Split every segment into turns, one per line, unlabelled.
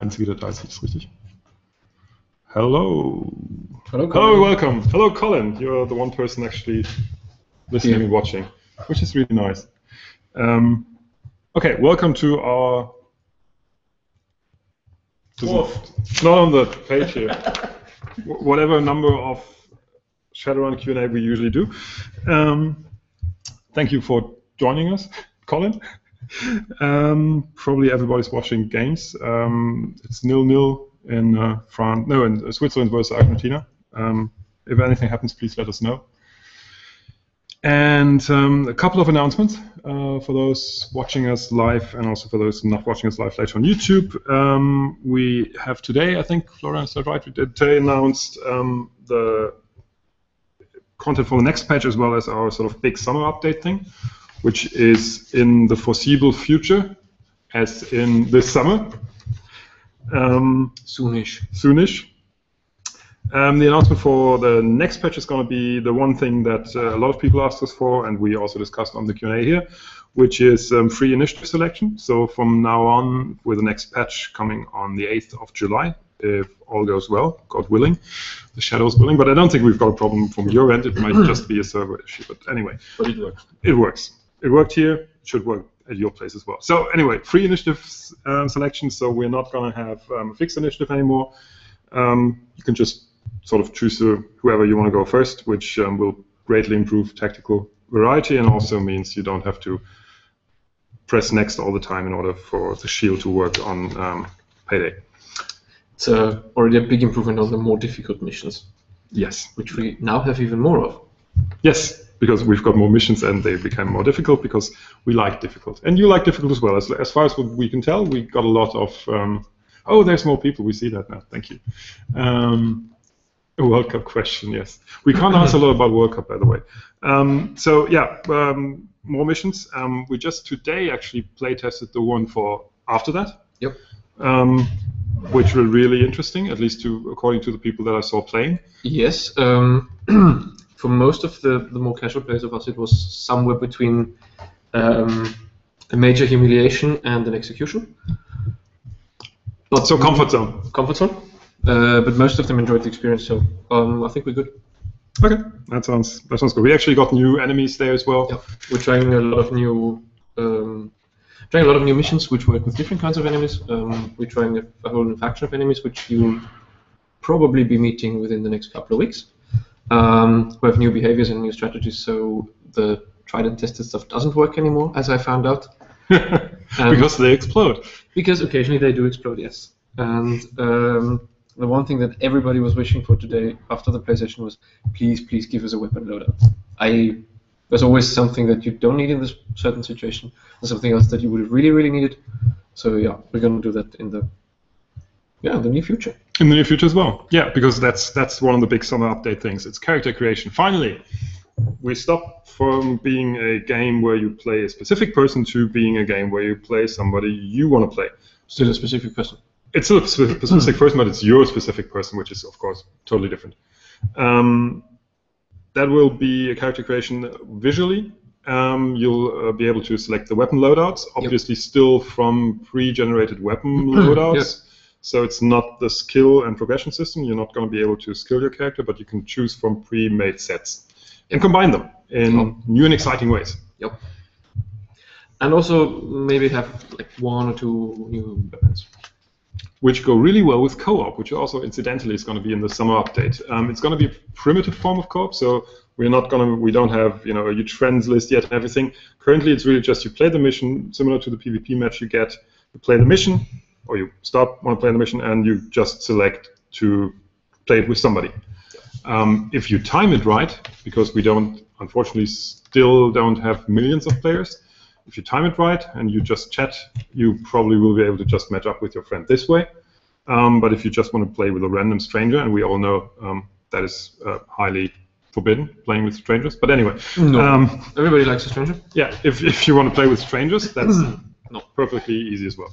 Wieder 30 ist richtig. Hello.
Hello, Colin.
Hello, welcome. Hello, Colin. You're the one person actually listening and watching, which is really nice. Okay, welcome to our... It's not on the page here. Whatever number of Shadowrun Q&A we usually do. Thank you for joining us, Colin. Probably everybody's watching games. It's 0-0 in France. No, in Switzerland versus Argentina. If anything happens, please let us know. And a couple of announcements for those watching us live, and also for those not watching us live later on YouTube. We have today, I think, Florian, is that right? We did today announced the content for the next patch, as well as our sort of big summer update thing, which is in the foreseeable future, as in this summer.
Soonish.
Soonish. The announcement for the next patch is going to be the one thing that a lot of people asked us for, and we also discussed on the Q&A here, which is free initiative selection. So from now on, with the next patch coming on the 8th of July, if all goes well, God willing, the shadows willing. But I don't think we've got a problem from your end. It might just be a server issue. But anyway,
but it works.
It works. It worked here. It should work at your place as well. So anyway, free initiative selection. So we're not going to have a fixed initiative anymore. You can just sort of choose whoever you want to go first, which will greatly improve tactical variety, and also means you don't have to press next all the time in order for the shield to work on payday.
It's already a big improvement on the more difficult missions.
Yes.
Which we now have even more of.
Yes, because we've got more missions and they become more difficult because we like difficult. And you like difficult as well. As far as we can tell, we got a lot of... oh, there's more people. We see that now. Thank you. A World Cup question, yes. We can't answer a lot about World Cup, by the way. So yeah, more missions. We just today actually play tested the one for after that.
Yep.
Which were really interesting, at least according to the people that I saw playing.
Yes. For most of the more casual players of us, it was somewhere between a major humiliation and an execution.
But so comfort zone.
Comfort zone. But most of them enjoyed the experience, so I think we're good.
Okay, that sounds good. We actually got new enemies there as well.
Yeah, we're trying a lot of new missions which work with different kinds of enemies. We're trying a whole new faction of enemies which you'll probably be meeting within the next couple of weeks. We have new behaviors and new strategies, so the tried and tested stuff doesn't work anymore, as I found out.
Because they explode.
Because occasionally they do explode, yes. And the one thing that everybody was wishing for today after the play session was, please give us a weapon loadout. There's always something that you don't need in this certain situation, and something else that you would really needed. So yeah, we're going to do that in the near future.
In the near future as well. Yeah, because that's one of the big summer update things. It's character creation. Finally, we stopped from being a game where you play a specific person to being a game where you play somebody you want to play.
Still a specific person.
It's still a specific person, but it's your specific person, which is, of course, totally different. That will be a character creation visually. You'll be able to select the weapon loadouts, obviously still from pre-generated weapon loadouts.
Yes.
So it's not the skill and progression system. You're not going to be able to skill your character, but you can choose from pre-made sets and combine them in new and exciting ways.
Yep. And also maybe have like 1 or 2 new weapons,
which go really well with co-op, which also incidentally is going to be in the summer update. It's going to be a primitive form of co-op, so we don't have a huge friends list yet and everything. Currently, it's really just you play the mission, similar to the PvP match you get. You play the mission, or you want to play the mission, and you just select to play it with somebody. If you time it right, because we unfortunately still don't have millions of players. If you time it right and you just chat, you probably will be able to just match up with your friend this way. But if you just want to play with a random stranger, and we all know that is highly forbidden, playing with strangers. But anyway.
No. Everybody likes a stranger.
Yeah, if you want to play with strangers, that's perfectly easy as well.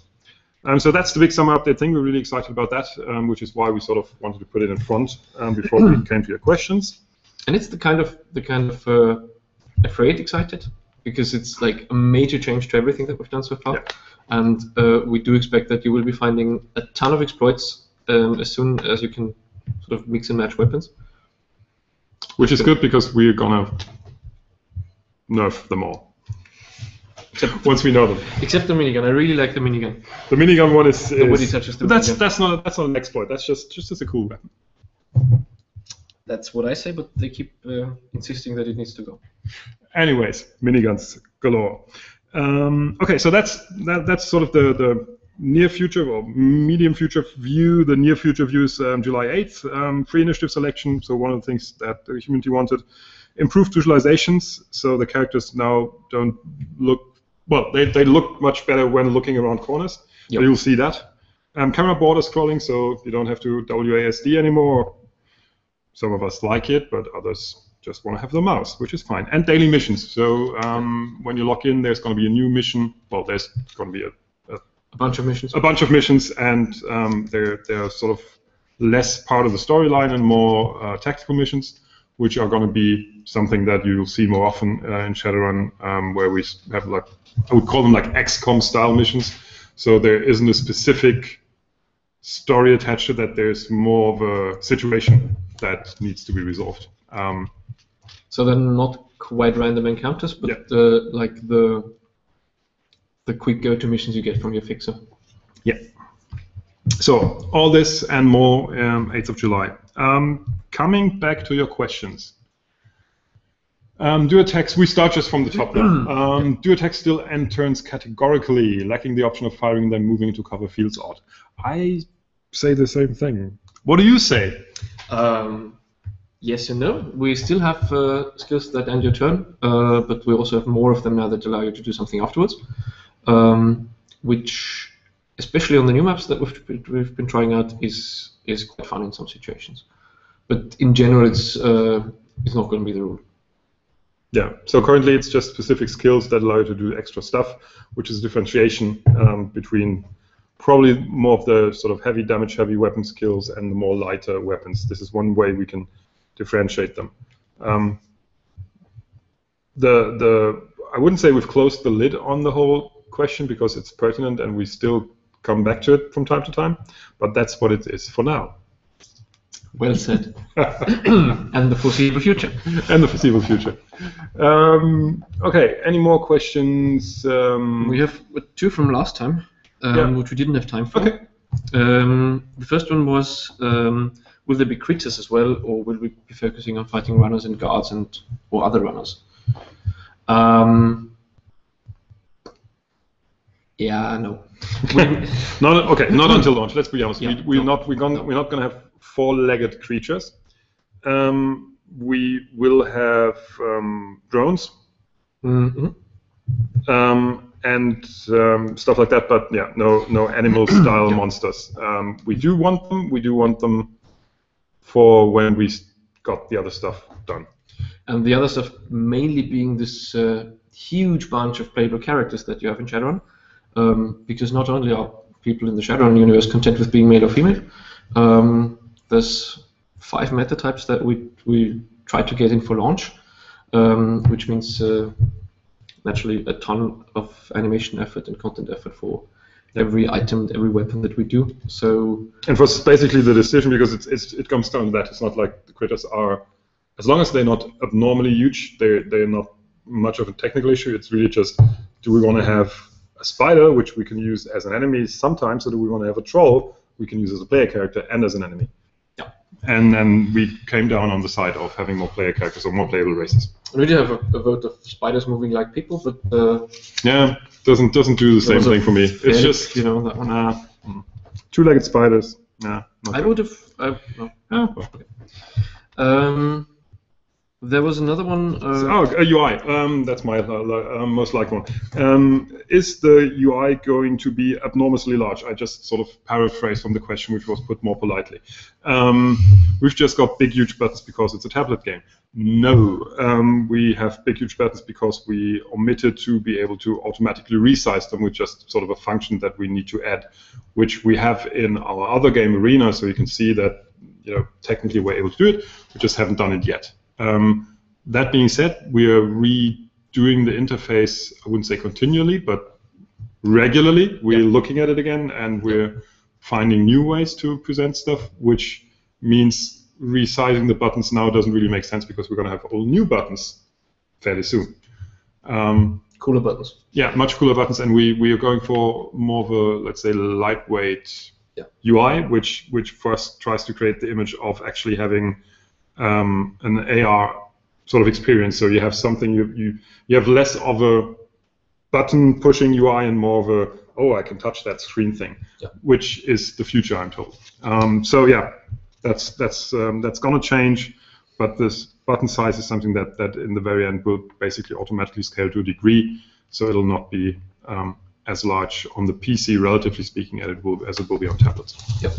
So that's the big summer update thing. We're really excited about that, which is why we sort of wanted to put it in front before we came to your questions.
And it's the kind of afraid excited, because it's like a major change to everything that we've done so far. And we do expect that you will be finding a ton of exploits as soon as you can sort of mix and match weapons.
Which is good because we're gonna nerf them all. Once we know them.
Except the minigun. I really like the minigun.
The minigun one is
nobody touches the minigun.
That's not an exploit. That's just a cool weapon.
That's what I say, but they keep insisting that it needs to go.
Anyways, miniguns galore. Okay, so that's sort of the near future or medium future view. The near future view is July 8th. Free initiative selection. So one of the things that the community wanted. Improved visualizations. So the characters now don't look. Well, they look much better when looking around corners.
Yep.
So you'll see that. Camera border scrolling, so you don't have to WASD anymore. Some of us like it, but others just want to have the mouse, which is fine. And daily missions. So when you log in, there's going to be a new mission. Well, there's going to be a
bunch of missions.
A bunch of missions, and they're sort of less part of the storyline and more tactical missions, which are going to be something that you'll see more often in Shadowrun, where we have like, I would call them like XCOM style missions. So there isn't a specific story attached to that. There's more of a situation that needs to be resolved.
So they're not quite random encounters, but
yeah.
Like the quick go-to missions you get from your fixer.
Yeah. So all this and more 8th of July. Coming back to your questions. Do attacks, we start just from the top now. Do attacks still end turns categorically, lacking the option of firing then moving into cover feels odd? I say the same thing. What do you say?
Yes and no. We still have skills that end your turn, but we also have more of them now that allow you to do something afterwards, which, especially on the new maps that we've been trying out, is quite fun in some situations. But in general, it's not going to be the rule.
Yeah, so currently it's just specific skills that allow you to do extra stuff, which is differentiation between probably more of the sort of heavy damage, heavy weapon skills and the more lighter weapons. This is one way we can differentiate them. I wouldn't say we've closed the lid on the whole question because it's pertinent and we still come back to it from time to time, but that's what it is for now.
Well said. And the foreseeable future.
And the foreseeable future. Okay, any more questions?
We have two from last time, which we didn't have time for.
Okay.
The first one was, will there be critters as well, or will we be focusing on fighting runners and guards or other runners? Yeah, no.
Not until launch. Let's be honest.
Yeah,
we're not going to have four-legged creatures. We will have drones and stuff like that. But yeah, no animal-style monsters. We do want them. We do want them for when we got the other stuff done.
And the other stuff mainly being this huge bunch of playable characters that you have in Shadowrun, because not only are people in the Shadowrun universe content with being male or female, there's 5 meta types that we try to get in for launch, which means naturally a ton of animation effort and content effort for every item and every weapon that we do. So,
and for basically the decision, because it comes down to that. It's not like the critters are, as long as they're not abnormally huge, they're not much of a technical issue. It's really just, do we want to have a spider, which we can use as an enemy sometimes, or do we want to have a troll we can use as a player character and as an enemy?
Yeah.
And then we came down on the side of having more player characters or more playable races.
We did have a vote of spiders moving like people, but
yeah, doesn't do the same thing for me. It's just,
you know, that one.
Two-legged spiders. Yeah.
I would have. No.
Oh,
Okay. There was another one.
a UI. That's my most liked one. Is the UI going to be abnormously large? I just sort of paraphrased from the question, which was put more politely. We've just got big, huge buttons because it's a tablet game. No, we have big, huge buttons because we omitted to be able to automatically resize them with just sort of a function that we need to add, which we have in our other game, Arena. So you can see that, you know, technically we're able to do it. We just haven't done it yet. That being said, we are redoing the interface, I wouldn't say continually, but regularly. We're looking at it again, and we're finding new ways to present stuff, which means resizing the buttons now doesn't really make sense because we're going to have all new buttons fairly soon.
Cooler buttons.
Yeah, much cooler buttons, and we are going for more of a, let's say, lightweight UI, which first tries to create the image of actually having an AR sort of experience. So you have something, you have less of a button pushing UI and more of a, oh, I can touch that screen thing, which is the future, I'm told. So yeah, that's going to change, but this button size is something that in the very end will basically automatically scale to a degree, so it'll not be as large on the PC, relatively speaking, as it will be on tablets.
Yep.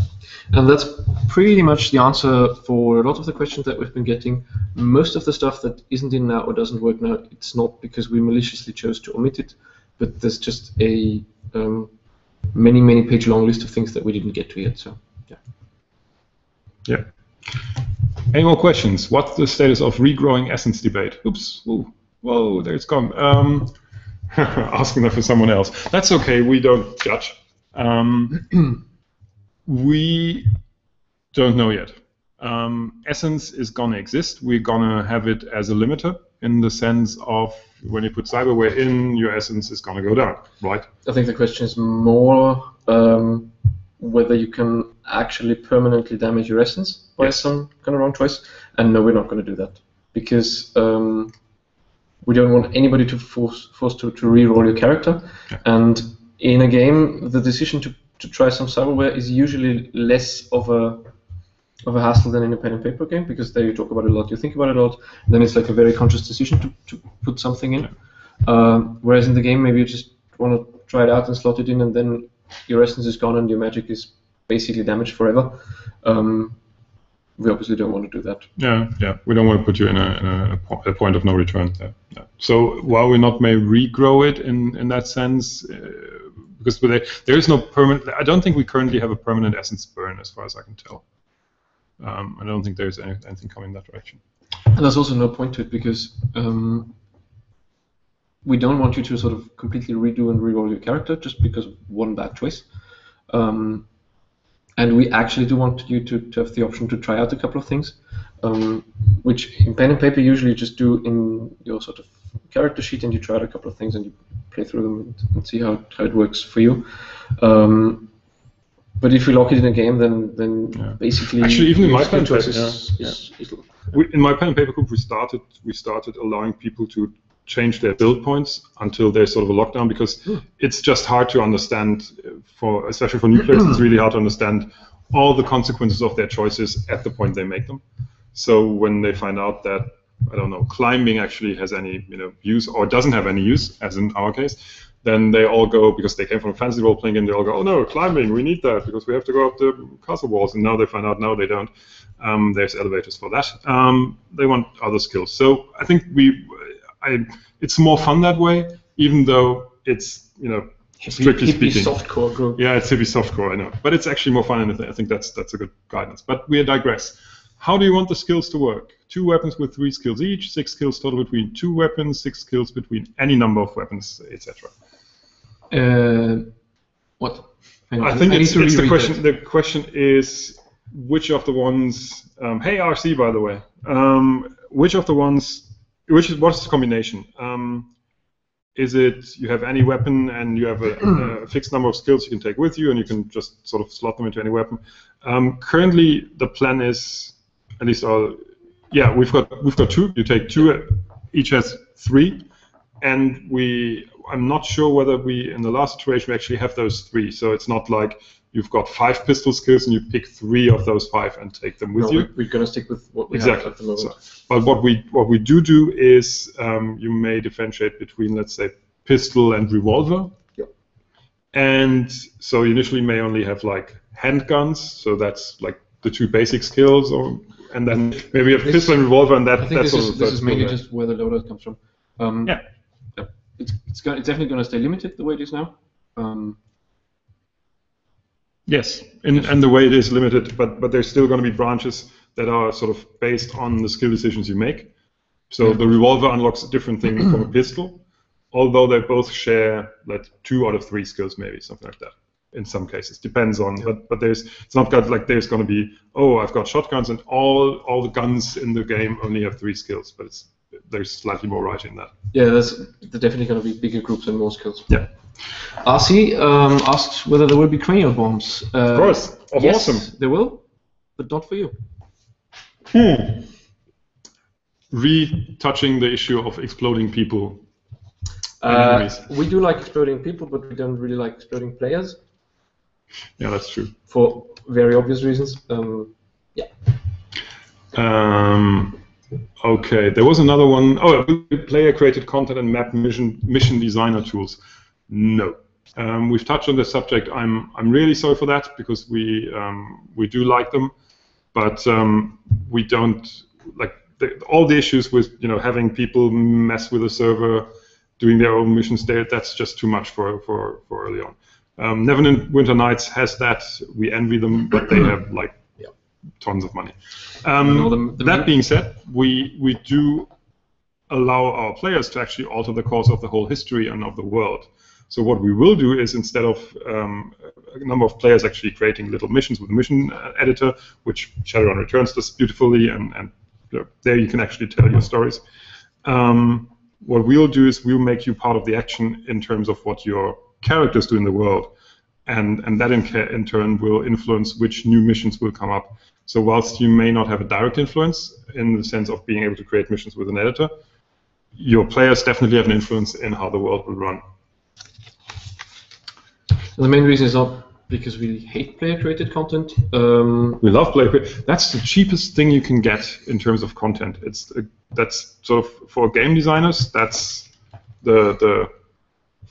And that's pretty much the answer for a lot of the questions that we've been getting. Most of the stuff that isn't in now or doesn't work now, it's not because we maliciously chose to omit it, but there's just a many page long list of things that we didn't get to yet. So yeah.
Any more questions? What's the status of regrowing essence debate? Oops. Ooh. Whoa, there it's gone. Asking that for someone else. That's okay. We don't judge. We don't know yet. Essence is going to exist. We're going to have it as a limiter in the sense of when you put cyberware in, your essence is going to go down, right?
I think the question is more whether you can actually permanently damage your essence by some kind of wrong choice. And no, we're not going to do that because we don't want anybody to force to re-roll your character. Yeah. And in a game, the decision to try some cyberware is usually less of a hassle than in a pen and paper game, because there you talk about it a lot, you think about it a lot, and then it's like a very conscious decision to put something in. Whereas in the game, maybe you just want to try it out and slot it in, and then your essence is gone and your magic is basically damaged forever. We obviously don't want to do that. Yeah,
we don't want to put you in a point of no return. Yeah. So while we not may regrow it in that sense, because there is no permanent. I don't think we currently have a permanent essence burn, as far as I can tell. I don't think there's anything coming in that direction.
And there's also no point to it because we don't want you to sort of completely redo and reroll your character just because of one bad choice. And we actually do want you to have the option to try out a couple of things, which in pen and paper usually you just do in your sort of character sheet, and you try out a couple of things and you play through them and see how it works for you. But if we lock it in a game, then basically
actually even in my pen and paper, in my pen and paper group we started allowing people to change their build points until there's sort of a lockdown, because it's just hard to understand, especially for new players. It's really hard to understand all the consequences of their choices at the point they make them. So when they find out that, I don't know, climbing actually has any use or doesn't have any use, as in our case, then they all go, because they came from a fantasy role-playing game, they all go, oh no, climbing, we need that because we have to go up the castle walls. And now they find out, no, they don't. There's elevators for that. They want other skills. So I think it's more fun that way, even though it's, strictly speaking.
Softcore group.
Yeah, it's hippie softcore, I know. But it's actually more fun, and I think that's a good guidance. But we digress. How do you want the skills to work? 2 weapons with 3 skills each, 6 skills total between 2 weapons, 6 skills between any number of weapons, etc.
What?
I think it's the question. The question is which of the ones. Hey RC, by the way. Which of the ones? What's the combination? Is it you have any weapon and you have a fixed number of skills you can take with you, and you can just sort of slot them into any weapon? Currently, the plan is, at least we've got 2. You take 2, each has 3, and I'm not sure whether in the last iteration we actually have those 3. So it's not like you've got 5 pistol skills and you pick 3 of those 5 and take them with you.
We're going to stick with what we
have
at the moment.
So, but what we do is you may differentiate between, let's say, pistol and revolver.
Yep.
And so you initially may only have like handguns, so that's like the 2 basic skills, and then maybe a pistol and revolver, and that.
I think this is mainly just where the loadout comes from. It's definitely going to stay limited the way it is now.
Yes, and the way it is limited, but there's still going to be branches that are sort of based on the skill decisions you make. So the revolver unlocks a different thing from a pistol. although they both share like 2 out of 3 skills, maybe something like that. In some cases, depends on. But it's not got like there's going to be, oh, I've got shotguns and all the guns in the game only have 3 skills, but there's slightly more variety in that.
Yeah, they're definitely going to be bigger groups and more skills.
Yeah.
RC asked whether there will be cranial bombs.
Of course.
Yes,
Awesome.
there will, but not for you.
Retouching the issue of exploding people.
We do like exploding people, but we don't really like exploding players.
Yeah, that's true.
For very obvious reasons. Yeah.
Okay, there was another one. Oh, player-created content and map mission designer tools. No. We've touched on this subject. I'm really sorry for that because we do like them, but we don't like all the issues with having people mess with the server, doing their own missions there. That's just too much for early on. Neverwinter Nights has that. We envy them, but they have like tons of money. That being said, we do allow our players to actually alter the course of the whole history and of the world. So what we will do is, instead of a number of players actually creating little missions with a mission editor, which Shadowrun Returns does beautifully, and there you can actually tell your stories. What we'll do is we'll make you part of the action in terms of what your characters do in the world, and that in turn will influence which new missions will come up. So whilst you may not have a direct influence in the sense of being able to create missions with an editor, your players definitely have an influence in how the world will run.
And the main reason is not because we hate player-created content.
We love player-created. That's the cheapest thing you can get in terms of content. That's sort of, for game designers, that's the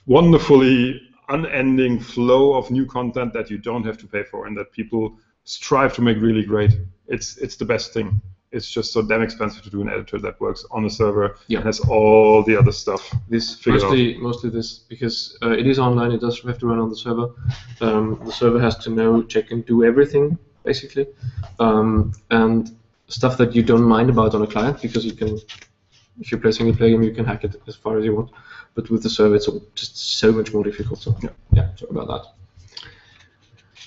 wonderfully unending flow of new content that you don't have to pay for and that people strive to make really great. It's the best thing. It's just so damn expensive to do an editor that works on a server and has all the other stuff.
Mostly this, because it is online. It does have to run on the server. The server has to know, check, and do everything basically, and stuff that you don't mind about on a client, because you can, if you play a single player game, you can hack it as far as you want. But with the server, it's just so much more difficult. So yeah, sorry about that.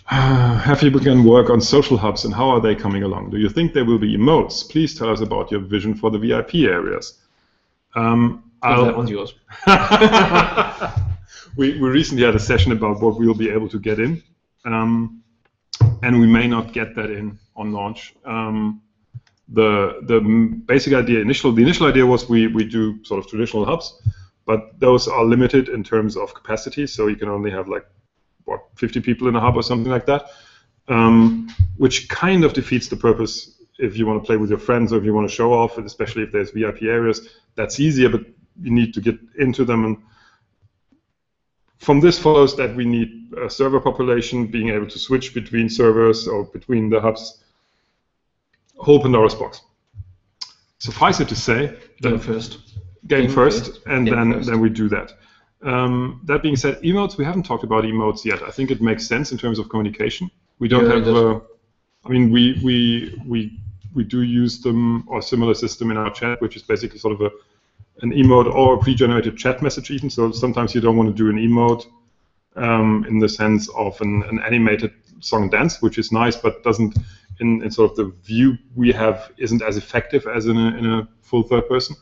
Have you begun work on social hubs, and how are they coming along? Do you think there will be emotes? Please tell us about your vision for the VIP areas.
That one's yours.
We recently had a session about what we'll be able to get in, and we may not get that in on launch. The basic idea, the initial idea was we do sort of traditional hubs, but those are limited in terms of capacity, so you can only have like 50 people in a hub or something like that, which kind of defeats the purpose if you want to play with your friends or if you want to show off, and especially if there's VIP areas. That's easier, but you need to get into them. And from this follows that we need a server population being able to switch between servers or between the hubs. Whole Pandora's box. Suffice it to say,
Game first,
and then we do that. That being said, emotes, we haven't talked about emotes yet. I think it makes sense in terms of communication. We don't have, I mean, we do use them, or a similar system in our chat, which is basically sort of an emote or a pre-generated chat message even. So sometimes you don't want to do an emote in the sense of an animated song and dance, which is nice, but doesn't, in sort of the view we have, isn't as effective as in a full third person.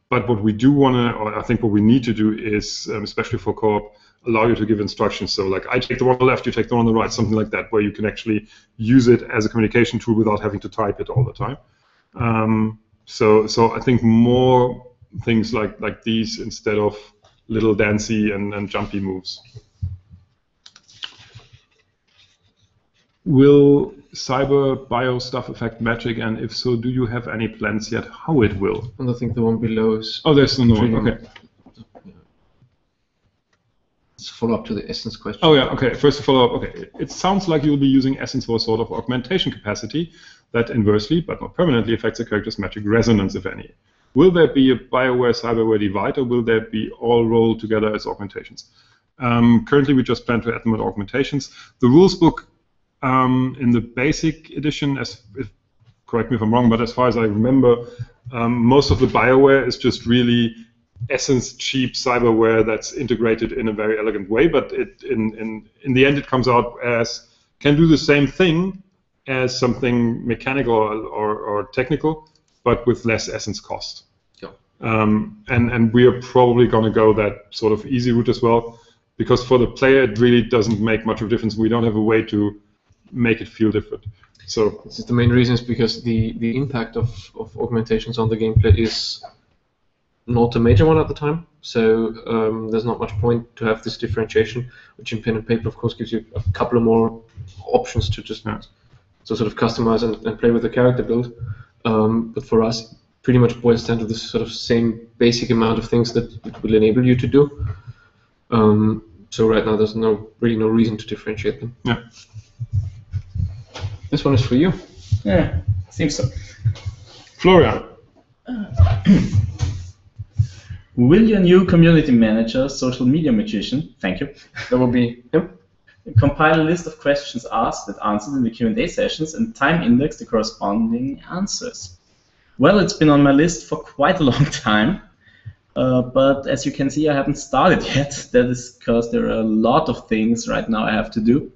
But what we do want to, or I think what we need to do is, especially for co-op, allow you to give instructions. So like, I take the one on the left, you take the one on the right, something like that, where you can actually use it as a communication tool without having to type it all the time. So I think more things like these instead of little dancey and jumpy moves. Will cyber bio stuff affect Magic, and if so, do you have any plans yet how it will?
And I think the one below is...
Oh, there's no one. Okay.
Let's follow up to the Essence question.
Oh yeah, okay. First to follow up, okay. It sounds like you'll be using Essence for a sort of augmentation capacity that inversely, but not permanently, affects a character's magic resonance, if any. Will there be a BioWare cyberware divide, or will there be all rolled together as augmentations? Currently, we just plan to add them as augmentations. The rules book in the basic edition, correct me if I'm wrong, but as far as I remember, most of the BioWare is just really Essence cheap cyberware that's integrated in a very elegant way, but in the end it comes out as can do the same thing as something mechanical or technical, but with less Essence cost.
Yeah.
And we are probably going to go that sort of easy route as well, because for the player it really doesn't make much of a difference. We don't have a way to make it feel different. So
this is the main reason, is because the impact of augmentations on the gameplay is not a major one at the time. So there's not much point to have this differentiation, which in pen and paper, of course, gives you a couple of more options to just to sort of customize and play with the character build. But for us, pretty much boils down to this sort of same basic amount of things that it will enable you to do. So right now, there's really no reason to differentiate them.
Yeah.
This one is for you.
Yeah, seems so.
Florian.
Will your new community manager, social media magician, thank you,
That will be him.
compile a list of questions asked and answered in the Q&A sessions and time index the corresponding answers? Well, it's been on my list for quite a long time, but as you can see, I haven't started yet. That is because there are a lot of things right now I have to do,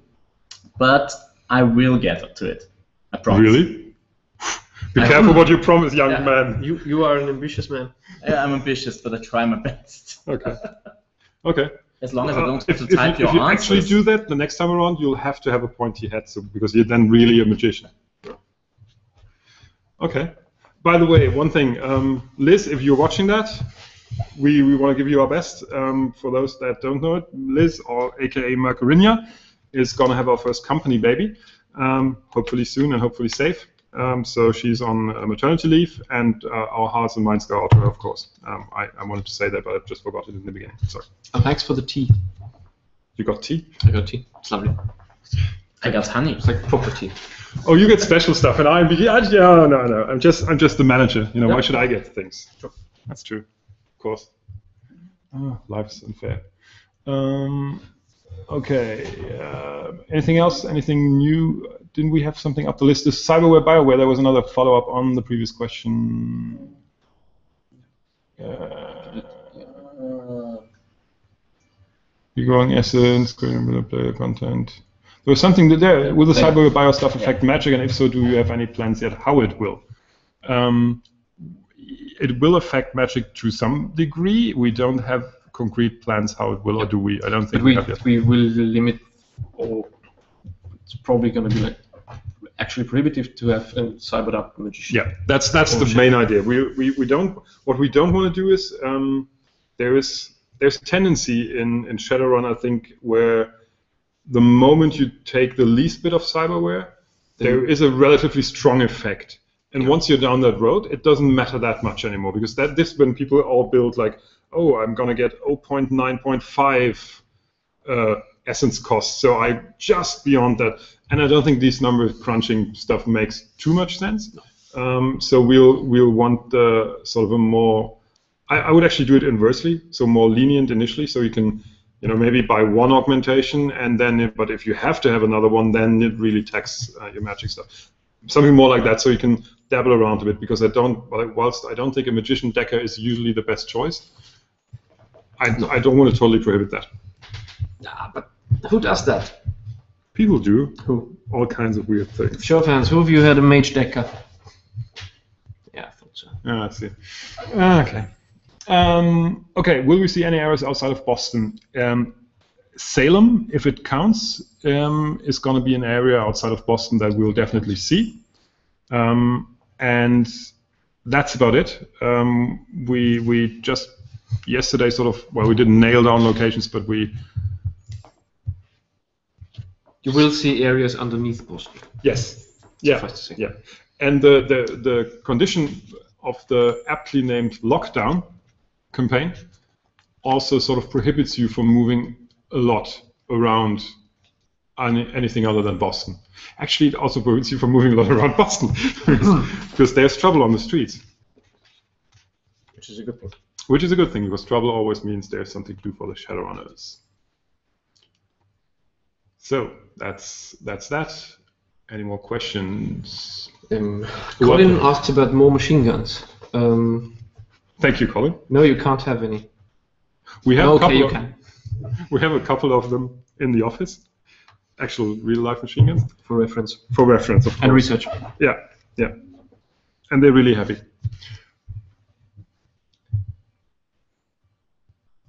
but I will get up to it. I promise.
Really? Be careful what you promise, young man.
You are an ambitious man.
Yeah, I'm ambitious, but I try my best.
Okay. Okay.
As long as I don't have to
If
type your
you
answers.
actually do that the next time around, you'll have to have a pointy hat, because you're then really a magician. Okay. By the way, one thing, Liz, if you're watching that, we want to give you our best. For those that don't know it, Liz, or aka Mercurinia, is going to have our first company baby, hopefully soon and hopefully safe. So she's on maternity leave, and our hearts and minds go out to her, of course. I wanted to say that, but I just forgot it in the beginning. Sorry.
And thanks for the tea.
You got tea?
I got tea. It's lovely.
I got honey.
It's like proper tea.
Oh, you get special stuff, and no. I'm just the manager. You know, why should I get things?
Sure.
That's true, of course. Oh, life's unfair. Okay. Anything else? Anything new? Didn't we have something up the list? This cyberware, bioware. There was another follow-up on the previous question. Regrowing Essence, creating player content. There was something there. Will the cyberware bio stuff affect Magic, and if so, do you have any plans yet how it will? It will affect Magic to some degree. We don't have concrete plans how it will, or do we? I don't think we have yet.
We will limit, or it's probably going to be like actually prohibitive to have a cybered up magician.
Yeah, that's the main idea. We don't. What we don't want to do is there's a tendency in Shadowrun, I think, where the moment you take the least bit of cyberware, there is a relatively strong effect. And once you're down that road, it doesn't matter that much anymore, because this when people all build like, oh, I'm gonna get 0.9.5 essence cost, so I just beyond that. And I don't think these number crunching stuff makes too much sense. No. So we'll want sort of a more. I would actually do it inversely, so more lenient initially, so you can, maybe buy one augmentation, and then but if you have to have another one, then it really taxes your Magic stuff. Something more like that, so you can dabble around a bit, because whilst I don't think a magician decker is usually the best choice, I don't want to totally prohibit that.
Nah, but who does that?
People do.
Who?
All kinds of weird things.
Show of hands, who of you had a Mage Decker? Yeah, I thought so.
Yeah, I see. Okay. Okay, will we see any areas outside of Boston? Salem, if it counts, is going to be an area outside of Boston that we'll definitely see. And that's about it. We just yesterday we didn't nail down locations, but we...
You will see areas underneath Boston.
Yes. Yeah.
Suffice to say.
Yeah. And the condition of the aptly named lockdown campaign also sort of prohibits you from moving a lot around anything other than Boston. Actually, it also prohibits you from moving a lot around Boston because there's trouble on the streets.
Which is a good thing.
Which is a good thing, because trouble always means there's something to do for the Shadowrunners. So that's that. Any more questions?
Colin asked about more machine guns.
Thank you, Colin.
No, you can't have any.
We have
Okay, you can.
We have a couple of them in the office. Actual real-life machine guns.
For reference.
For reference, of course.
And research.
Yeah, yeah. And they're really heavy.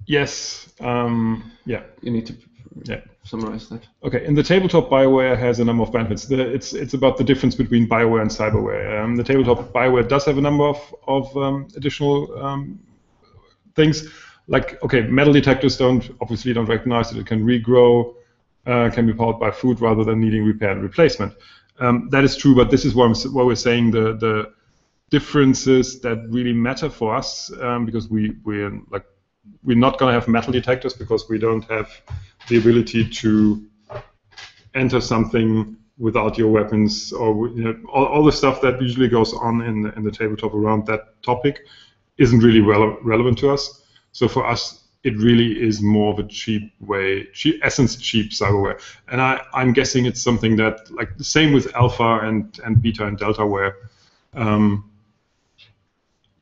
Yes. Yeah.
You need to summarize that.
Okay. In the tabletop, BioWare has a number of benefits. It's about the difference between BioWare and cyberware. The tabletop BioWare does have a number of additional things. Like, okay, metal detectors obviously don't recognize that it can regrow, can be powered by food rather than needing repair and replacement. That is true, but this is what we're saying the differences that really matter for us, because we're not going to have metal detectors because we don't have the ability to enter something without your weapons, or all the stuff that usually goes on in the tabletop around that topic isn't really relevant to us. So for us, it really is more of a cheap essence cheap cyberware. And I'm guessing it's something that, like the same with alpha and beta and delta ware,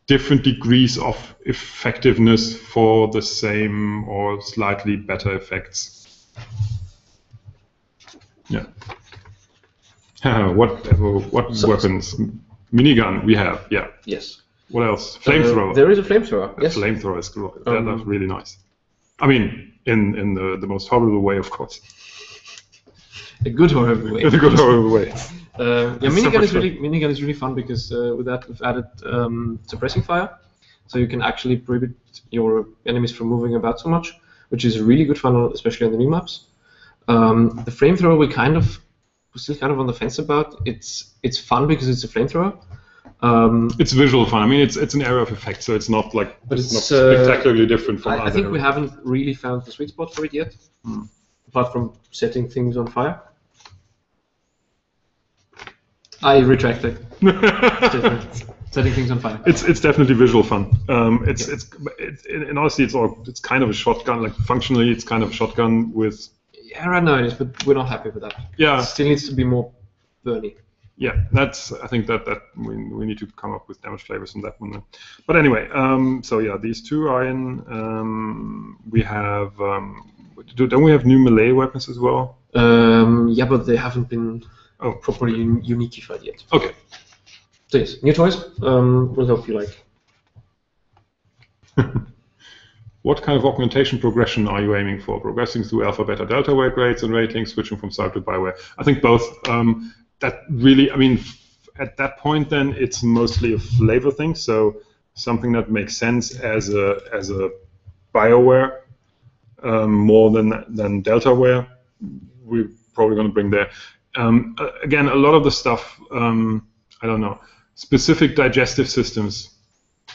different degrees of effectiveness for the same or slightly better effects. Yeah. What weapons? Minigun we have, yeah.
Yes.
What else? Flamethrower.
There is a flamethrower. Yes.
Flamethrower is cool. That's really nice. I mean, in the most horrible way, of course.
A good horrible way.
In a good horrible way.
Minigun is really fun because with that we've added suppressing fire, so you can actually prohibit your enemies from moving about so much, which is really good fun, especially on the new maps. The flamethrower we're still kind of on the fence about. It's fun because it's a flamethrower.
It's visual fun. I mean, it's an area of effect, so it's not like not spectacularly different from.
I think we haven't really found the sweet spot for it yet, apart from setting things on fire. I retract it. Setting things on fire.
It's definitely visual fun. And honestly, it's kind of a shotgun. Like functionally, it's kind of a shotgun with.
Yeah, right now it is, but we're not happy with that.
Yeah.
It still needs to be more burny.
Yeah, I think that we need to come up with damage flavors on that one. But anyway, so yeah, these two are in. We have. Don't we have new melee weapons as well?
Yeah, but they haven't been properly uniquified yet.
Okay.
So yes, new toys. We'll hope you like.
What kind of augmentation progression are you aiming for? Progressing through alpha, beta, delta ware grades and ratings, switching from cyber to BioWare? I think both. That really, I mean, at that point, then it's mostly a flavor thing. So something that makes sense as a BioWare more than DeltaWare, we're probably going to bring there. Again, a lot of the stuff, I don't know, specific digestive systems.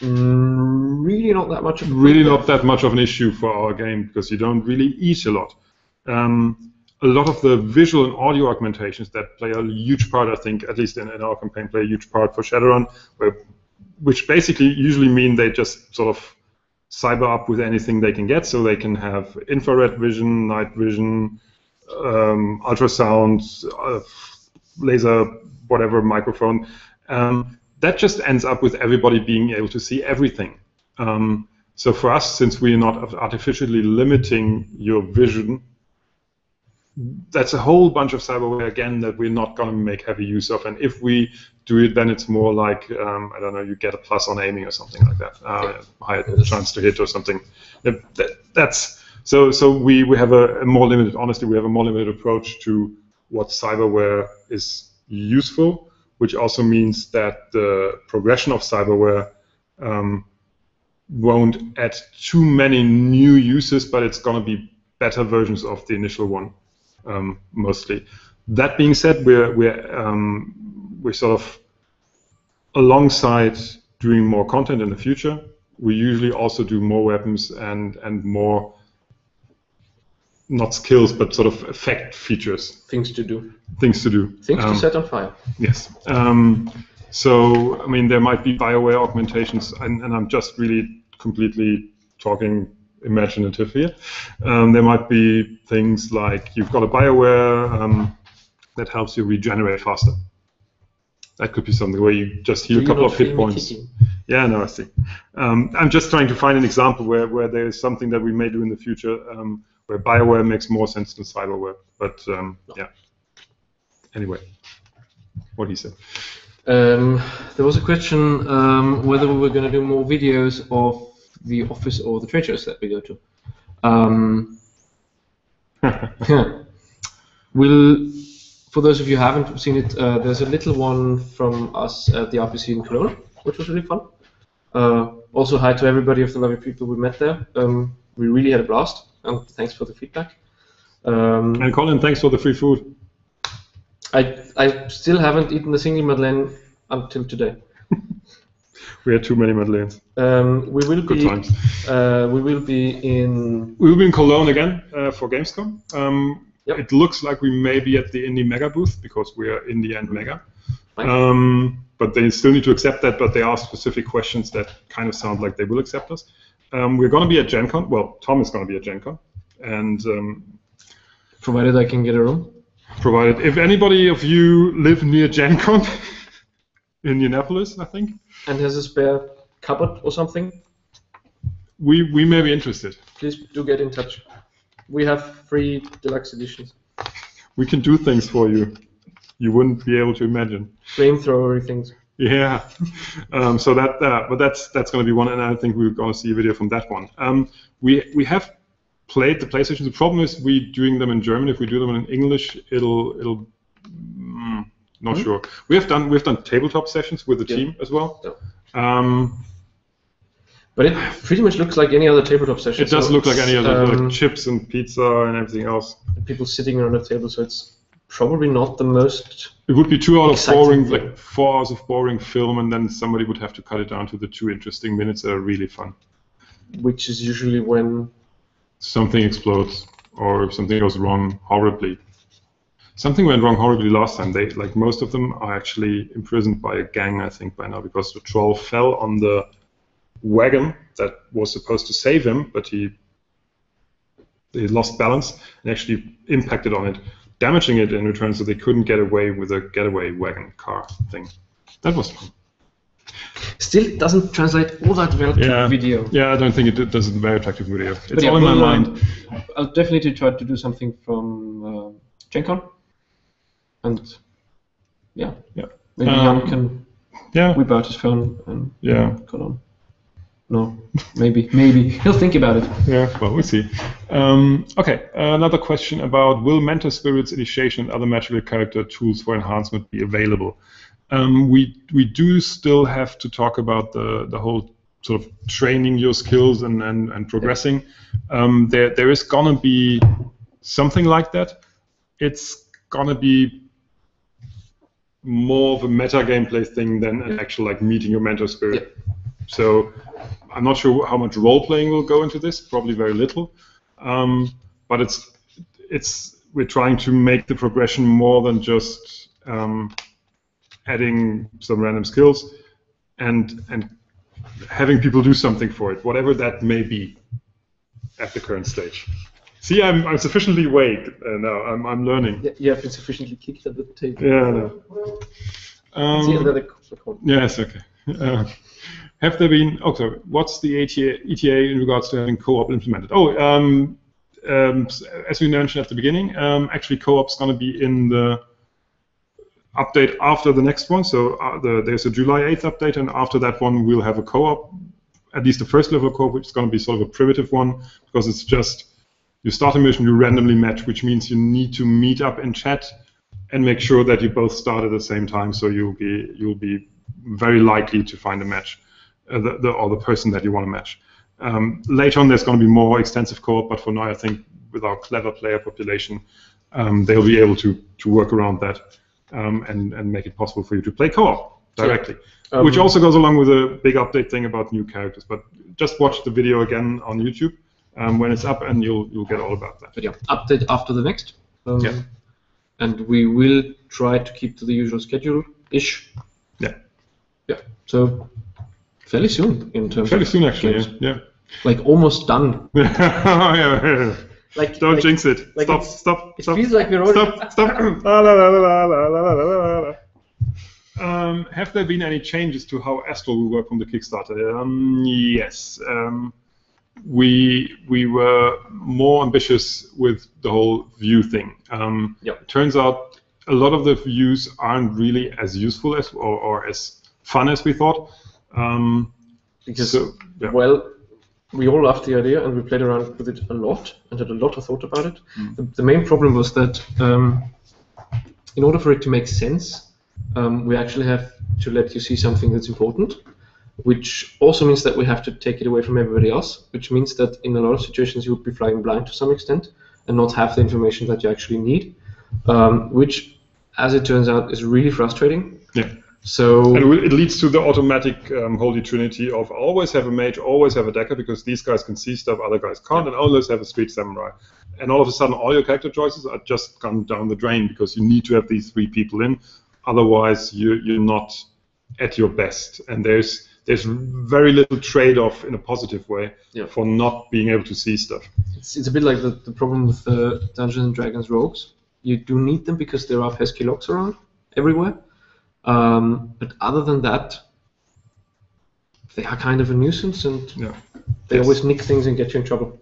Really not that much.
Not that much of an issue for our game because you don't really eat a lot. A lot of the visual and audio augmentations that play a huge part, I think, at least in our campaign, play a huge part for Shadowrun, which basically usually mean they just sort of cyber up with anything they can get, so they can have infrared vision, night vision, ultrasound, laser, whatever, microphone. That just ends up with everybody being able to see everything. So for us, since we're not artificially limiting your vision, that's a whole bunch of cyberware again that we're not going to make heavy use of, and if we do it, then it's more like I don't know, you get a plus on aiming or something like that, higher chance to hit or something. That's so we have a more limited. Honestly, we have a more limited approach to what cyberware is useful, which also means that the progression of cyberware won't add too many new uses, but it's going to be better versions of the initial one. Mostly. That being said, we're sort of alongside doing more content in the future. We usually also do more weapons and more, not skills, but sort of effect features.
Things to do.
Things to
set on fire.
Yes. So I mean, there might be BioWare augmentations, and I'm just really completely talking imaginative here. There might be things like you've got a BioWare that helps you regenerate faster. That could be something where you just heal a couple of hit points. Yeah, no, I see. I'm just trying to find an example where there is something that we may do in the future where Bioware makes more sense than cyberware. But yeah. Anyway, what he said.
There was a question whether we were going to do more videos of the office or the trade shows that we go to. For those of you who haven't seen it, there's a little one from us at the RPC in Cologne, which was really fun. Also, hi to everybody of the lovely people we met there. We really had a blast, and thanks for the feedback.
And Colin, thanks for the free food.
I still haven't eaten a single Madeleine until today.
We had too many Madeleines.
We will
Good
be.
times.
We will be in.
We will be in Cologne again for Gamescom.
Yep.
It looks like we may be at the Indie Mega booth because we are in the end Mega. But they still need to accept that. But they ask specific questions that kind of sound like they will accept us. We're going to be at Gencon. Well, Tom is going to be at Gencon, and
provided I can get a room.
Provided, if anybody of you live near Gencon, Indianapolis, I think,
and has a spare cupboard or something,
we may be interested.
Please do get in touch. We have free deluxe editions.
We can do things for you you wouldn't be able to imagine.
Flamethrowery things.
Yeah. So that, but that's going to be one, and I think we're going to see a video from that one. We have played the PlayStation. The problem is we doing them in German. If we do them in English, it'll not sure. We've done tabletop sessions with the team as well.
Yeah. But it pretty much looks like any other tabletop session.
It does look like any other, like chips and pizza and everything else.
People sitting around a table, so it's probably not the most.
It would be 2 hours of boring,
thing.
like 4 hours of boring film, and then somebody would have to cut it down to the 2 interesting minutes that are really fun.
Which is usually when
something explodes or something goes wrong horribly. Something went wrong horribly last time. They, like most of them, are actually imprisoned by a gang, I think, by now, because the troll fell on the wagon that was supposed to save him, but he lost balance and actually impacted on it, damaging it in return, so they couldn't get away with a getaway wagon car thing. That was fun.
Still, it doesn't translate all that well to video.
Yeah, I don't think it does a very attractive video. It's
yeah,
all in my mind.
I'll definitely try to do something from Gencon, and maybe Jan can whip out his phone and call on. No, maybe he'll think about it.
Yeah, well, we'll see. Okay, another question about will Mentor Spirits, Initiation, and other magical character tools for enhancement be available? We do still have to talk about the whole sort of training your skills and progressing. There is gonna be something like that. It's gonna be more of a meta gameplay thing than an actual like meeting your mentor spirit. Yeah. So I'm not sure how much role playing will go into this. Probably very little. But we're trying to make the progression more than just adding some random skills and having people do something for it, whatever that may be at the current stage. See, I'm sufficiently vague now. I'm learning.
Yeah, you have been sufficiently kicked at the table.
Yeah. No. Yes. Okay. Have there been? Oh, sorry. What's the ETA in regards to having co-op implemented? Oh, as we mentioned at the beginning, actually co-op's going to be in the update after the next one. So there's a July 8th update, and after that one we'll have a co-op, at least the first level co-op, which is going to be sort of a primitive one, because it's just you start a mission, you randomly match, which means you need to meet up in chat and make sure that you both start at the same time. So you'll be very likely to find a match, or the person that you want to match. Later on, there's going to be more extensive co-op, but for now, I think with our clever player population, they'll be able to work around that and make it possible for you to play co-op directly, which also goes along with a big update thing about new characters. But just watch the video again on YouTube when it's up, and you'll get all about that.
But yeah, update after the next. And we will try to keep to the usual schedule-ish.
Yeah.
Yeah. So fairly soon in terms.
Fairly soon, actually. Yeah.
Like almost done.
Yeah.
Like
don't jinx it.
Like
stop.
It feels like we're already.
Stop. La, la, la, la, la, la, la, la, Have there been any changes to how Astral will work from the Kickstarter? Yes. We were more ambitious with the whole view thing. It turns out a lot of the views aren't really as useful as or as fun as we thought.
Well, we all loved the idea and we played around with it a lot and had a lot of thought about it. The main problem was that in order for it to make sense, we actually have to let you see something that's important, which also means that we have to take it away from everybody else, which means that in a lot of situations you would be flying blind to some extent and not have the information that you actually need, which, as it turns out, is really frustrating.
Yeah.
So
and it leads to the automatic holy trinity of always have a mage, always have a decker, because these guys can see stuff other guys can't, and always have a street samurai. And all of a sudden, all your character choices are just gone down the drain because you need to have these 3 people in, otherwise you're not at your best. And there's very little trade-off in a positive way for not being able to see stuff.
It's a bit like the problem with the Dungeons and Dragons rogues. You do need them because there are pesky locks around everywhere. But other than that, they are kind of a nuisance, and they always nick things and get you in trouble.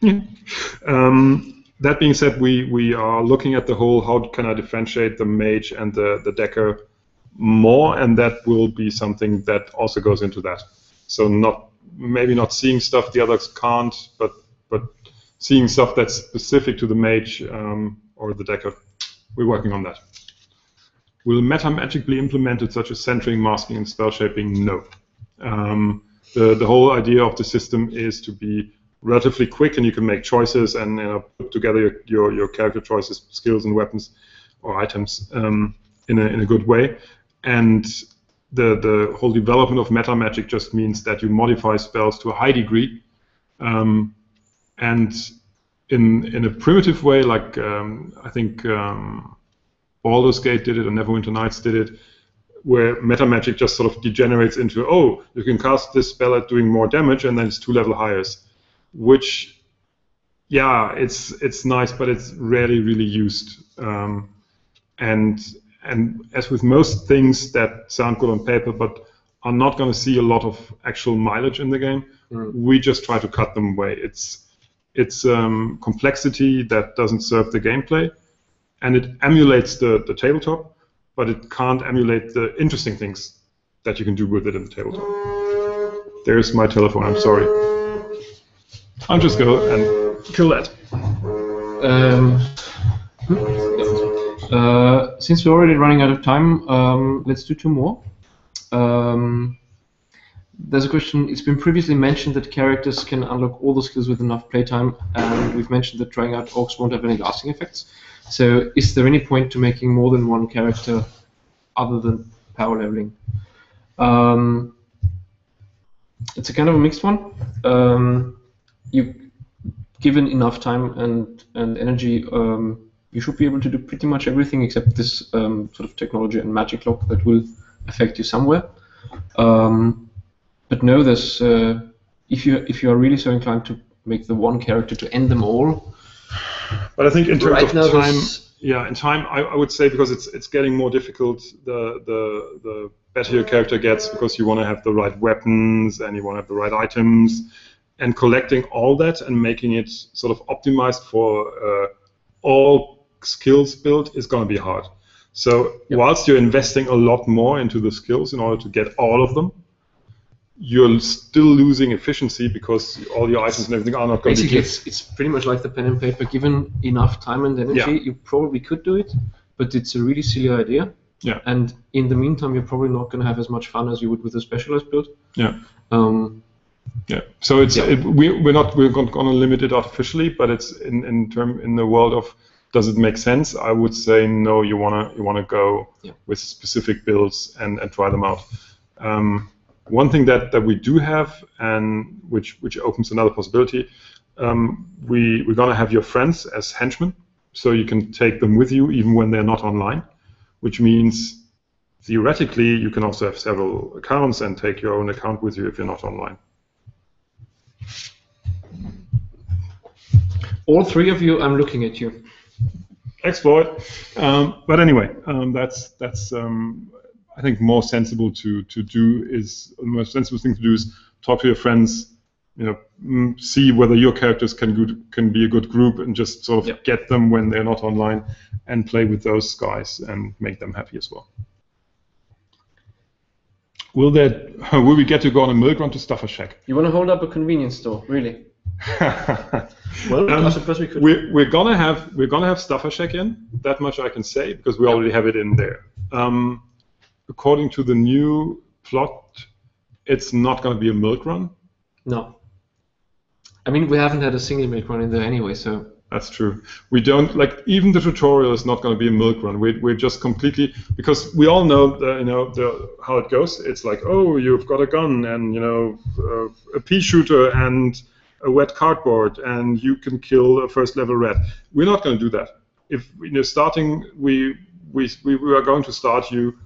Yeah. That being said, we are looking at the whole how can I differentiate the mage and the decker more, and that will be something that also goes into that. So maybe not seeing stuff the others can't, but seeing stuff that's specific to the mage or the decker. We're working on that. Will meta magic be implemented, such as centering, masking, and spell shaping? No. The whole idea of the system is to be relatively quick, and you can make choices and put together your character choices, skills, and weapons or items in a good way. And the whole development of meta magic just means that you modify spells to a high degree, and in a primitive way, like I think. Baldur's Gate did it, and Neverwinter Nights did it, where meta magic just sort of degenerates into, you can cast this spell at doing more damage, and then it's 2 level higher, which, it's nice, but it's rarely really used. And as with most things that sound good on paper, but are not going to see a lot of actual mileage in the game, we just try to cut them away. It's complexity that doesn't serve the gameplay. And it emulates the tabletop, but it can't emulate the interesting things that you can do with it in the tabletop. There's my telephone, I'm sorry. I'll just go and kill that.
Since we're already running out of time, let's do 2 more. There's a question, it's been previously mentioned that characters can unlock all the skills with enough playtime, and we've mentioned that trying out orcs won't have any lasting effects. So is there any point to making more than 1 character other than power leveling? It's a kind of a mixed one. You've given enough time and energy, you should be able to do pretty much everything except this sort of technology and magic lock that will affect you somewhere. But no, there's if you are really so inclined to make the 1 character to end them all.
But I think in terms of time, in time, I would say, because it's getting more difficult, the better your character gets, because you want to have the right weapons and you want to have the right items, and collecting all that and making it sort of optimized for all skills build is going to be hard. So whilst you're investing a lot more into the skills in order to get all of them, you're still losing efficiency because all your items and everything are not going to be...
Basically, it's pretty much like the pen and paper. Given enough time and energy, you probably could do it, but it's a really silly idea.
Yeah.
And in the meantime, you're probably not going to have as much fun as you would with a specialized build.
Yeah. So it's we're going to limit it artificially, but it's in the world of, does it make sense? I would say no. You wanna go with specific builds and try them out. One thing that we do have, and which opens another possibility, we're gonna have your friends as henchmen, so you can take them with you even when they're not online, which means theoretically you can also have several accounts and take your own account with you if you're not online.
All 3 of you, I'm looking at you.
Exploit. But anyway, that's I think more sensible to do is the most sensible thing to do is talk to your friends, see whether your characters can be a good group, and just sort of get them when they're not online, and play with those guys and make them happy as well. Will we get to go on a milk run to Stuffer Shack?
You want to hold up a convenience store, really? Well, I suppose we could.
We're gonna have Stuffer Shack in. That much I can say because we already have it in there. According to the new plot, it's not going to be a milk run.
No. I mean, we haven't had a single milk run in there anyway, so.
That's true. We don't even the tutorial is not going to be a milk run. We're just completely, because we all know how it goes. It's like, oh, you've got a gun and a pea shooter and a wet cardboard and you can kill a first level rat. We're not going to do that. If starting, we are going to start you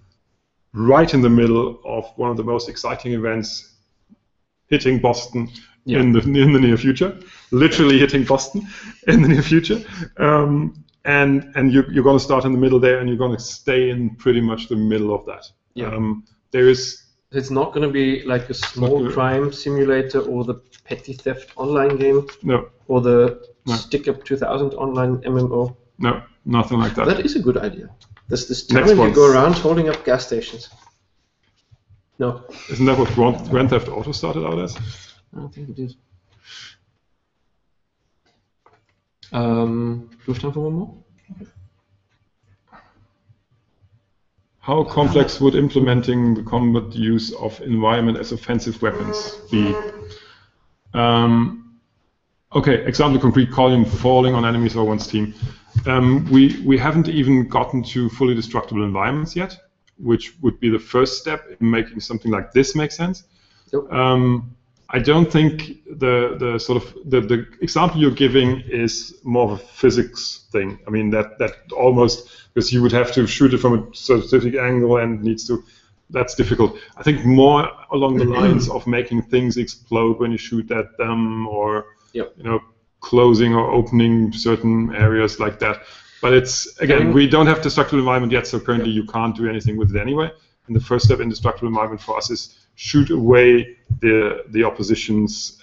right in the middle of one of the most exciting events, hitting Boston. In the near future, literally hitting Boston in the near future, and you're going to start in the middle there, and you're going to stay in pretty much the middle of that. It's
not going to be like a small crime simulator or the petty theft online game.
No.
Or the Stick Up 2000 online MMO.
No, nothing like that.
That is a good idea. There's this time you go around holding up gas stations. No.
Isn't that what Grand Theft Auto started out as?
I don't think it is. Do we have time for one more?
How complex would implementing the combat use of environment as offensive weapons be? Okay, example, concrete column falling on enemies or one's team. We haven't even gotten to fully destructible environments yet, which would be the first step in making something like this make sense. Yep. I don't think the example you're giving is more of a physics thing. I mean that almost, because you would have to shoot it from a specific angle and needs to. That's difficult. I think more along the lines of making things explode when you shoot at them, or closing or opening certain areas like that. But it's again, we don't have destructible environment yet, so currently you can't do anything with it anyway. And the first step in destructible environment for us is shoot away the opposition's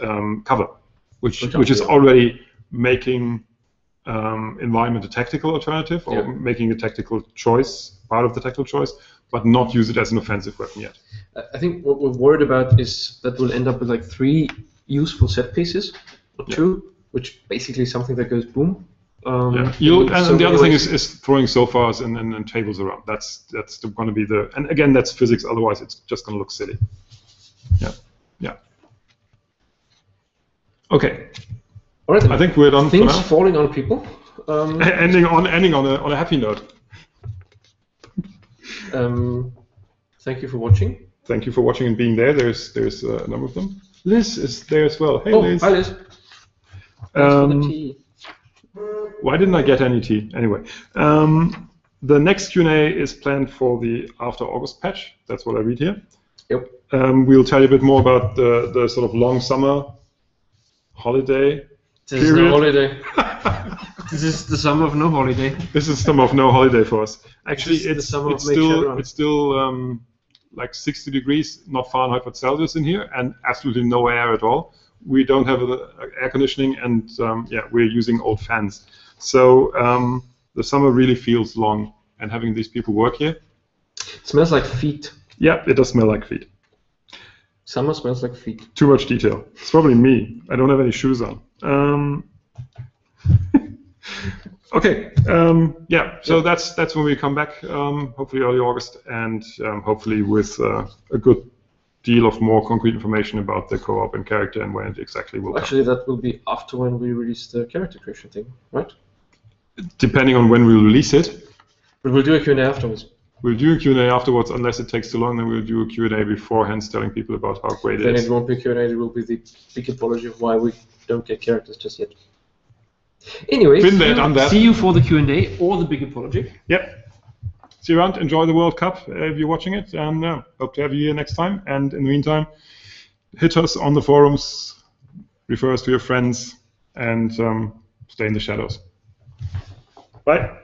cover, which is already making environment a tactical alternative, or making a tactical choice, part of the tactical choice, but not use it as an offensive weapon yet.
I think what we're worried about is that we'll end up with like 3 useful set pieces, or 2, which basically is something that goes boom.
And the other thing is throwing sofas and tables around. That's going to be and again, that's physics. Otherwise, it's just going to look silly. Yeah. Okay.
All right.
I think we're done.
Things
for now.
falling on people.
Ending on a happy note.
Thank you for watching.
Thank you for watching and being there. There's a number of them. Liz is there as well. Hey, Liz.
Hi, Liz. Thanks for the tea.
Why didn't I get any tea? Anyway, the next Q&A is planned for the after August patch. That's what I read here.
Yep.
We'll tell you a bit more about the sort of long summer holiday
This is no holiday. This is the summer of no holiday.
This is summer of no holiday for us. Actually,
it's
still like 60 degrees, not Fahrenheit but Celsius in here, and absolutely no air at all. We don't have air conditioning, and we're using old fans. So the summer really feels long, and having these people work here.
It smells like feet.
Yeah, it does smell like feet.
Summer smells like feet.
Too much detail. It's probably me. I don't have any shoes on. Okay. So that's when we come back. Hopefully early August, and hopefully with a good deal of more concrete information about the co-op and character and when it exactly will
Actually, that will be after when we release the character creation thing, right?
Depending on when we release it.
But we'll do a Q&A afterwards.
We'll do a Q&A afterwards, unless it takes too long, then we'll do a Q&A beforehand telling people about how great it is.
Then it won't be a Q&A, it will be the big apology of why we don't get characters just yet. Anyway, see you for the Q&A or the big apology.
Yep. See you around. Enjoy the World Cup if you're watching it, and hope to have you here next time. And in the meantime, hit us on the forums, refer us to your friends, and stay in the shadows. Bye.